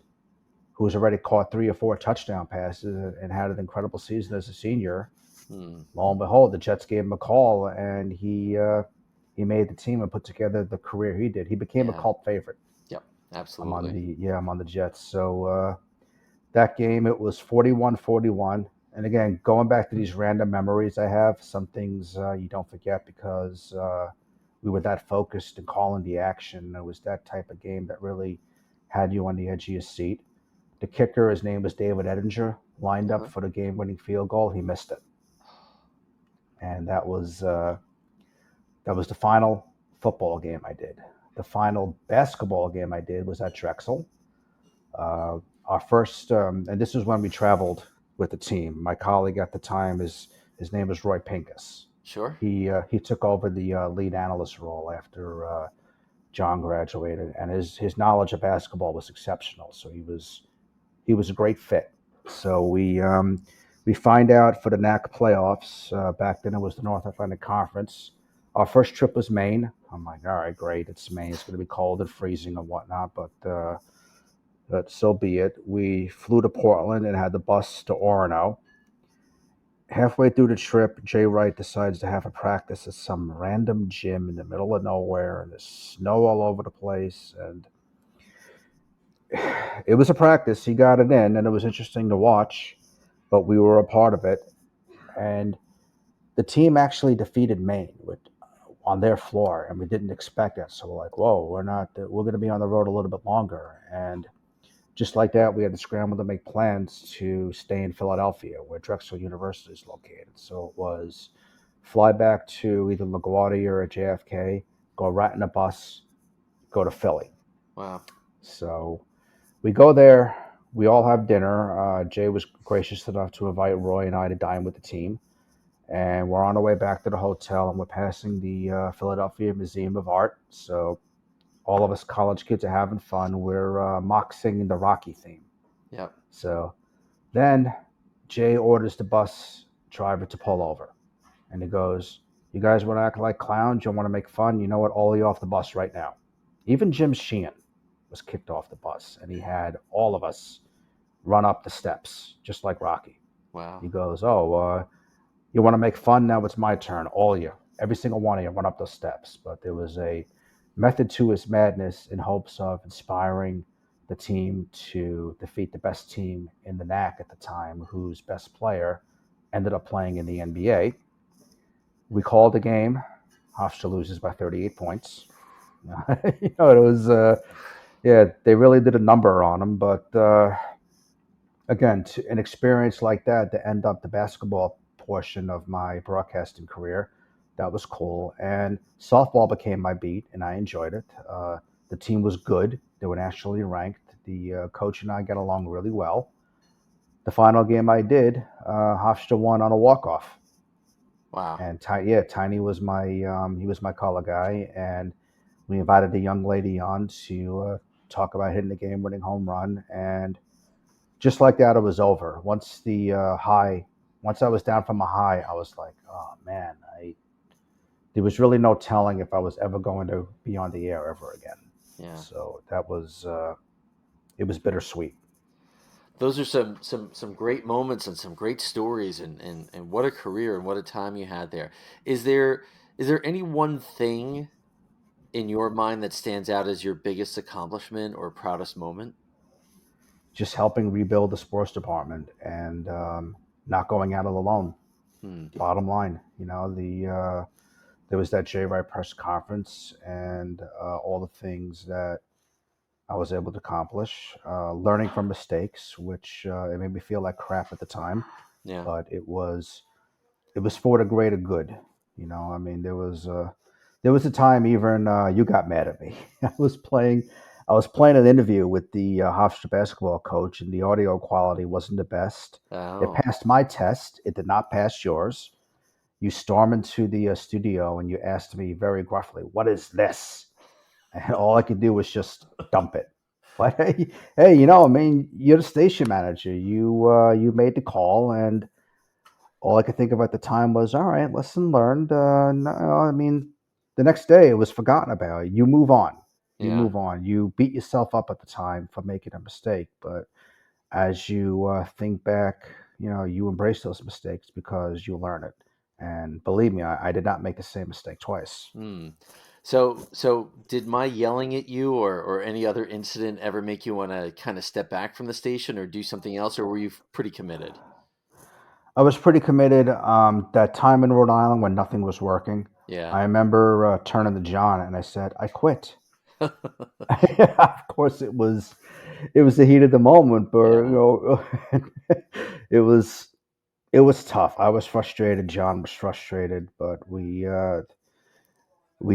already caught 3 or 4 touchdown passes and had an incredible season as a senior. Lo and behold, the Jets gave him a call, and he made the team and put together the career he did. He became a cult favorite. Yep. Absolutely. I'm on the Jets. So that game, it was 41-41. And again, going back to these random memories I have, some things you don't forget because we were that focused and calling the action. It was that type of game that really had you on the edge of your seat. The kicker, his name was David Ettinger, lined up for the game-winning field goal. He missed it. And that was the final football game I did. The final basketball game I did was at Drexel. Our first, and this is when we traveled with the team. My colleague at the time, his name was Roy Pincus. Sure. He took over the lead analyst role after John graduated, and his knowledge of basketball was exceptional. So he was a great fit. So we find out for the NAC playoffs. Back then it was the North Atlantic Conference. Our first trip was Maine. I'm like, all right, great. It's Maine. It's going to be cold and freezing and whatnot, but so be it. We flew to Portland and had the bus to Orono. Halfway through the trip, Jay Wright decides to have a practice at some random gym in the middle of nowhere, and there's snow all over the place. And it was a practice. He got it in, and it was interesting to watch, but we were a part of it. And the team actually defeated Maine on their floor, and we didn't expect it. So we're like, whoa, we're going to be on the road a little bit longer. And just like that, we had to scramble to make plans to stay in Philadelphia, where Drexel University is located. So it was fly back to either LaGuardia or JFK, go right in a bus, go to Philly. Wow. So we go there. We all have dinner. Jay was gracious enough to invite Roy and I to dine with the team. And we're on our way back to the hotel, and we're passing the Philadelphia Museum of Art. So all of us college kids are having fun. We're mock singing the Rocky theme. Yep. So then Jay orders the bus driver to pull over. And he goes, you guys want to act like clowns? You want to make fun? You know what? All of you off the bus right now. Even Jim Sheehan was kicked off the bus, and he had all of us run up the steps, just like Rocky. Wow. He goes, you want to make fun? Now it's my turn. All of you. Every single one of you run up those steps. But there was a method to his madness in hopes of inspiring the team to defeat the best team in the NAC at the time, whose best player ended up playing in the NBA. We called the game. Hofstra loses by 38 points. It was, they really did a number on them. But again, an experience like that to end up the basketball portion of my broadcasting career, that was cool. And softball became my beat, and I enjoyed it. The team was good. They were nationally ranked. The coach and I got along really well. The final game I did, Hofstra won on a walk-off. Wow. And Tiny was he was my color guy, and we invited the young lady on to talk about hitting the game-winning home run. And just like that, it was over. Once I was down from a high, I was like, oh man, there was really no telling if I was ever going to be on the air ever again. Yeah. So that was it was bittersweet. Those are some great moments and some great stories, and what a career and what a time you had there. Is there is there any one thing in your mind that stands out as your biggest accomplishment or proudest moment? Just helping rebuild the sports department and not going out of the loan. Hmm. Bottom line, there was that JRI press conference and all the things that I was able to accomplish, learning from mistakes, which it made me feel like crap at the time, Yeah. but it was for the greater good. I mean, there was a time even you got mad at me. I was playing an interview with the Hofstra basketball coach, and the audio quality wasn't the best. It Oh. passed my test. It did not pass yours. You storm into the studio and you asked me very gruffly, "What is this?" And all I could do was just dump it. But hey, I mean, you're the station manager. You made the call, and all I could think of at the time was, all right, lesson learned. No, I mean, the next day it was forgotten about. You move on. You Yeah. move on. You beat yourself up at the time for making a mistake, but as you think back, you embrace those mistakes because you learn it. And believe me, I did not make the same mistake twice. Hmm. So did my yelling at you or any other incident ever make you want to kind of step back from the station or do something else, or were you pretty committed? I was pretty committed. That time in Rhode Island when nothing was working, Yeah. I remember turning to John and I said, "I quit." Of course, it was the heat of the moment, but Yeah. it was it was tough. I was frustrated. John was frustrated, but we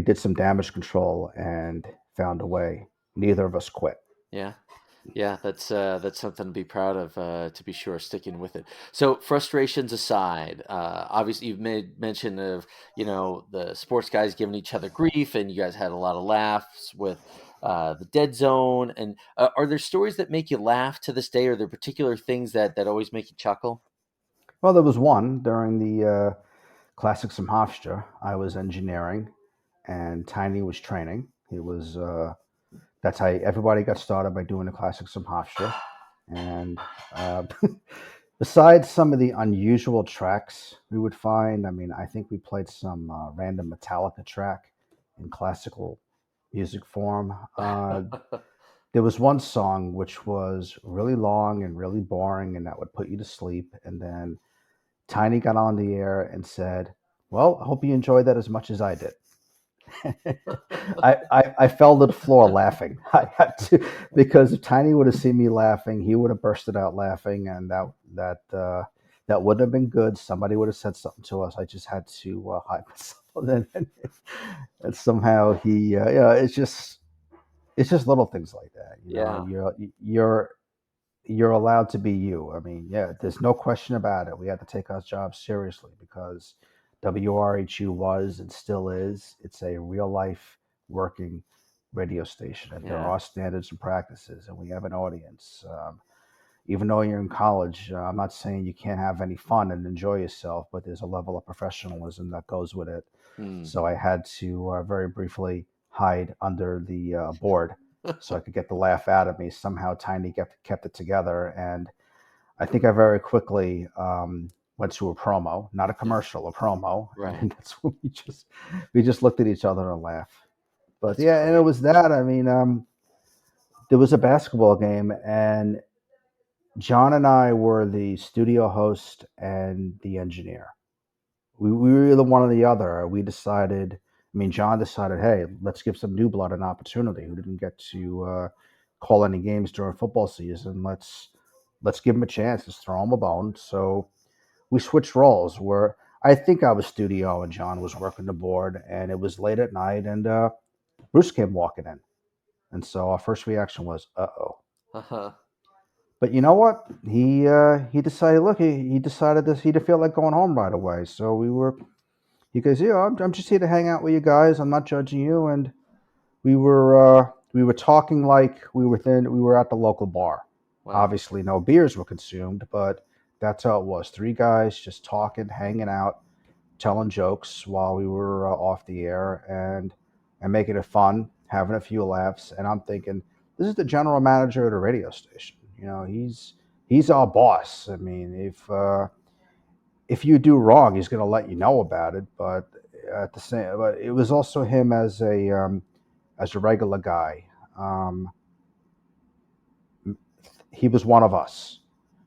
did some damage control and found a way. Neither of us quit. Yeah. Yeah, that's something to be proud of, to be sure, sticking with it. So frustrations aside, obviously you've made mention of, the sports guys giving each other grief, and you guys had a lot of laughs with the dead zone. And are there stories that make you laugh to this day? Are there particular things that always make you chuckle? Well, there was one during the Classics in Hofstra. I was engineering, and Tiny was training. He was That's how everybody got started by doing the Classics in Hofstra. And uh, besides some of the unusual tracks we would find, I mean, I think we played some random Metallica track in classical music form. There was one song which was really long and really boring, and that would put you to sleep. And then Tiny got on the air and said, "Well, I hope you enjoyed that as much as I did." I fell to the floor laughing. I had to because if Tiny would have seen me laughing, he would have bursted out laughing, and that wouldn't have been good. Somebody would have said something to us. I just had to hide myself, and somehow it's just little things like that. Yeah. You're you're allowed to be you. I mean, yeah, there's no question about it. We have to take our job seriously because WRHU was and still is. It's a real life working radio station, and there Yeah. are standards and practices, and we have an audience. Even though you're in college, I'm not saying you can't have any fun and enjoy yourself, but there's a level of professionalism that goes with it. Hmm. So I had to very briefly hide under the board so I could get the laugh out of me. Somehow Tiny kept it together. And I think I very quickly went to a promo, not a commercial, a promo. And Right. then that's when we just looked at each other and laughed. But That's yeah, and it great. was that. I mean, there was a basketball game, and John and I were the studio host and the engineer. We were either one or the other. We decided. I mean, John decided, hey, let's give some new blood an opportunity who didn't get to call any games during football season. Let's give him a chance. Let's throw him a bone. So we switched roles. Where I think I was studio and John was working the board, and it was late at night, and Bruce came walking in, and so our first reaction was, uh oh. Uh-huh. But you know what? He decided. Look, he decided this. He didn't feel like going home right away. So we were. He goes, "Yeah, I'm just here to hang out with you guys. I'm not judging you." And we were talking like we were at the local bar. Wow. Obviously, no beers were consumed, but that's how it was. Three guys just talking, hanging out, telling jokes while we were off the air and making it fun, having a few laughs. And I'm thinking, this is the general manager of the radio station. You know, he's our boss. I mean, if you do wrong, he's going to let you know about it. But at the same, but it was also him as a regular guy. Um, he was one of us,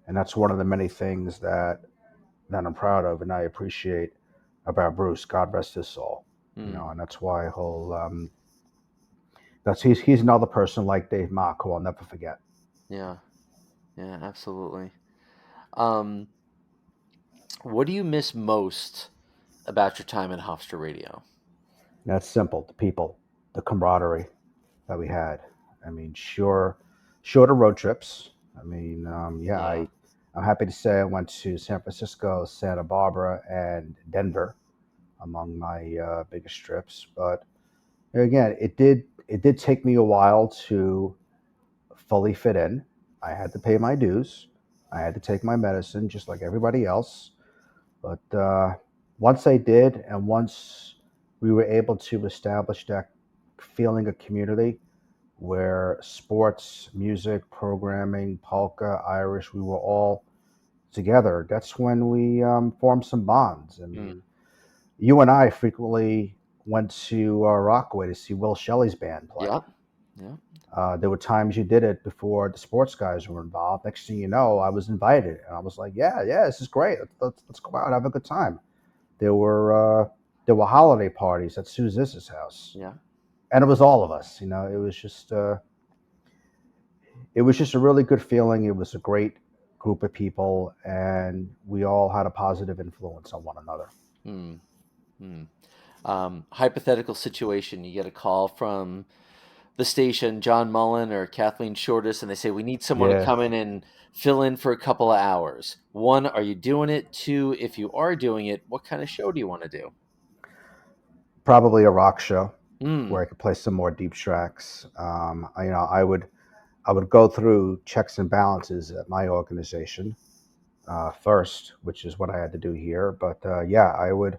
and that's one of the many things that I'm proud of and I appreciate about Bruce. God rest his soul. You know, Mm, and that's why he'll. That's he's another person like Dave Mock who I'll never forget. yeah, yeah, absolutely. Um, what do you miss most about your time at Hofstra Radio? That's simple. The people, the camaraderie that we had. I mean, shorter road trips. I mean, yeah, Yeah. I'm happy to say I went to San Francisco, Santa Barbara, and Denver among my biggest trips. But again, it did take me a while to fully fit in. I had to pay my dues. I had to take my medicine just like everybody else. But once I did, and once we were able to establish that feeling of community where sports, music, programming, polka, Irish, we were all together, that's when we formed some bonds. I Mm, mean, you and I frequently went to Rockaway to see Will Shelley's band play. yep. Yeah. There were times you did it before the sports guys were involved. Next thing you know, I was invited, and I was like, "Yeah, yeah, this is great. Let's go out and have a good time." There were uh, there were holiday parties at Sue Ziss's house, Yeah. and it was all of us. You know, it was just a really good feeling. It was a great group of people, and we all had a positive influence on one another. Mm, mm. Hypothetical situation: you get a call from the station, John Mullen or Kathleen Shortis, and they say we need someone to Yeah, come in and fill in for a couple of hours. One, are you doing it? Two, if you are doing it, what kind of show do you want to do? probably a rock show Mm, where I could play some more deep tracks. I would go through checks and balances at my organization first, which is what I had to do here. But yeah, I would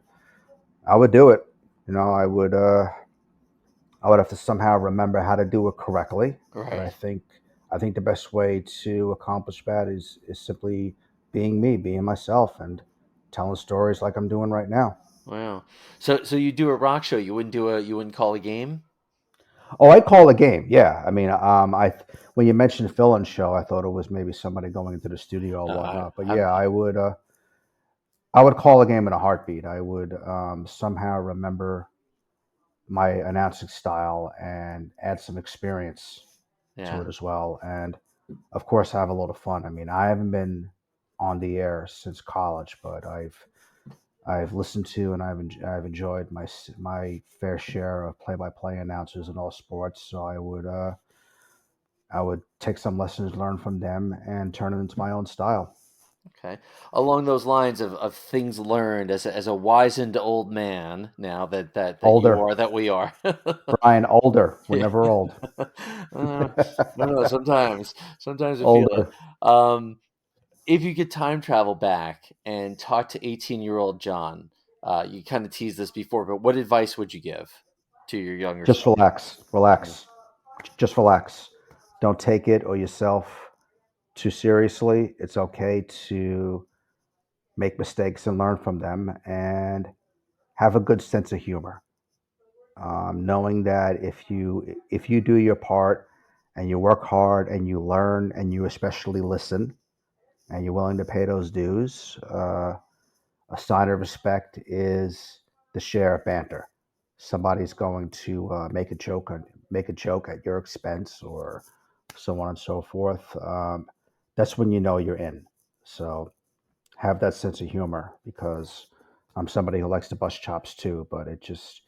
do it. You know, I would have to somehow remember how to do it correctly. But right. I think the best way to accomplish that is simply being me, being myself, and telling stories like I'm doing right now. Wow. So you do a rock show. You wouldn't call a game? Oh, I call a game. Yeah, I mean, I when you mentioned fill-in show, I thought it was maybe somebody going into the studio or I, whatnot. But I'm yeah, I would call a game in a heartbeat. I would somehow remember my announcing style and add some experience to yeah. it as well. And of course, have a lot of fun. I mean, I haven't been on the air since college, but I've listened to and I've enjoyed my fair share of play-by-play announcers in all sports. So I would take some lessons learned from them and turn it into my own style. Okay. Along those lines of things learned as a wizened old man now that you Older, are that we are. Brian, older. We're Yeah. never old. I don't know. Sometimes I feel it. Older. Um, if you could time travel back and talk to 18-year-old John, you kind of teased this before, but what advice would you give to your younger Just self? relax. Yeah. Relax. Just relax. Don't take it or yourself too seriously. It's okay to make mistakes and learn from them and have a good sense of humor. Knowing that if you do your part and you work hard and you learn and you especially listen and you're willing to pay those dues, a sign of respect is the share of banter. Somebody's going to make a joke at your expense, or so on and so forth. That's when you know you're in. So have that sense of humor because I'm somebody who likes to bust chops too. But it just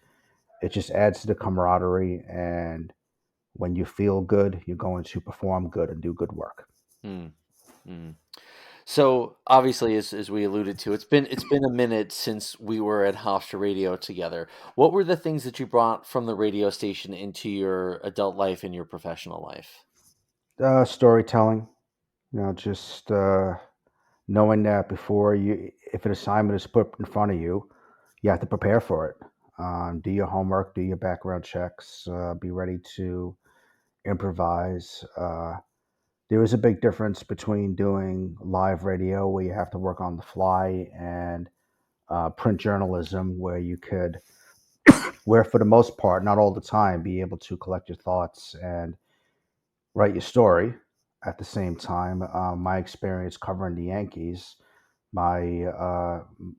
adds to the camaraderie, and when you feel good, you're going to perform good and do good work. Hmm. Hmm. So obviously, as we alluded to, it's been a minute since we were at Hofstra Radio together. What were the things that you brought from the radio station into your adult life and your professional life? Storytelling, just knowing that before if an assignment is put in front of you, you have to prepare for it. Do your homework, do your background checks, be ready to improvise. There is a big difference between doing live radio, where you have to work on the fly, and print journalism, where you could, where for the most part, not all the time, be able to collect your thoughts and write your story at the same time. My experience covering the Yankees, my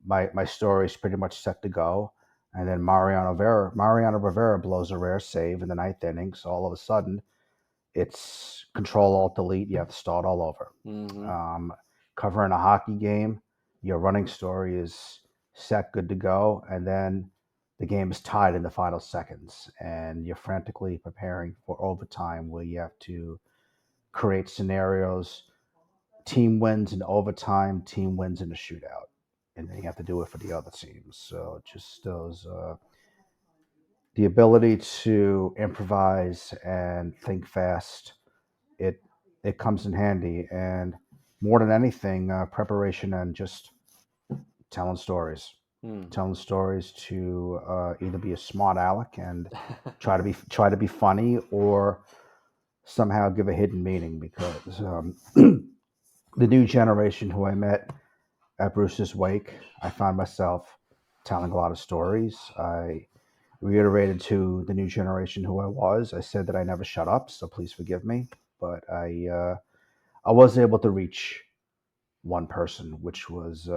my story is pretty much set to go, and then Mariano Rivera blows a rare save in the ninth inning. So all of a sudden, it's Control Alt Delete. You have to start all over. Hmm. Um, Covering a hockey game, your running story is set, good to go, and then the game is tied in the final seconds, and you're frantically preparing for overtime, where you have to create scenarios. Team wins in overtime, team wins in a shootout, and then you have to do it for the other teams. So just those, the ability to improvise and think fast, it it comes in handy, and more than anything, preparation and just telling stories, Mm. telling stories to either be a smart aleck and try to be funny, or somehow give a hidden meaning, because the new generation who I met at Bruce's wake, I found myself telling a lot of stories. I reiterated to the new generation who I was. I said that I never shut up, so please forgive me. But I was able to reach one person, which was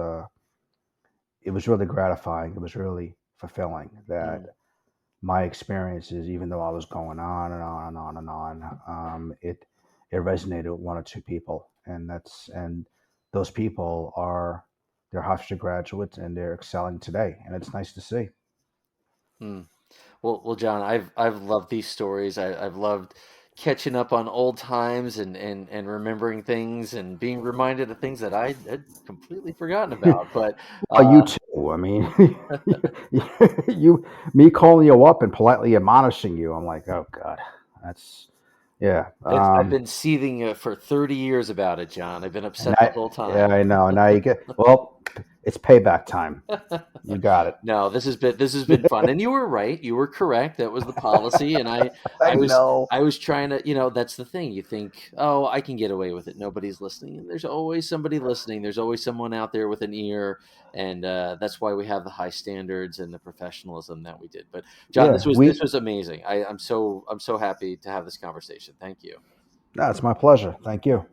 it was really gratifying. It was really fulfilling that Mm. my experiences, even though I was going on and on and on and on, it resonated with one or two people, and those people are, they're Hofstra graduates, and they're excelling today, and it's nice to see. Mm. Well, John, I've loved these stories. I've loved catching up on old times and remembering things and being reminded of things that I had completely forgotten about. But Well, you uh, too. I mean, you, me calling you up and politely admonishing you. I'm like, oh God, that's yeah. I've been seething for 30 years about it, John. I've been And upset the whole yeah, time. I know. Now you get, well, it's payback time. You got No, this has been fun, and you were right. You were correct. That was the policy, and I I I was know. I was trying to. That's the thing. You think, oh, I can get away with it. Nobody's listening, and there's always somebody listening. There's always someone out there with an ear, and that's why we have the high standards and the professionalism that we did. But John, this Yeah, was this we. was amazing. I'm so happy to have this conversation. Thank you. No, it's my pleasure. Thank you.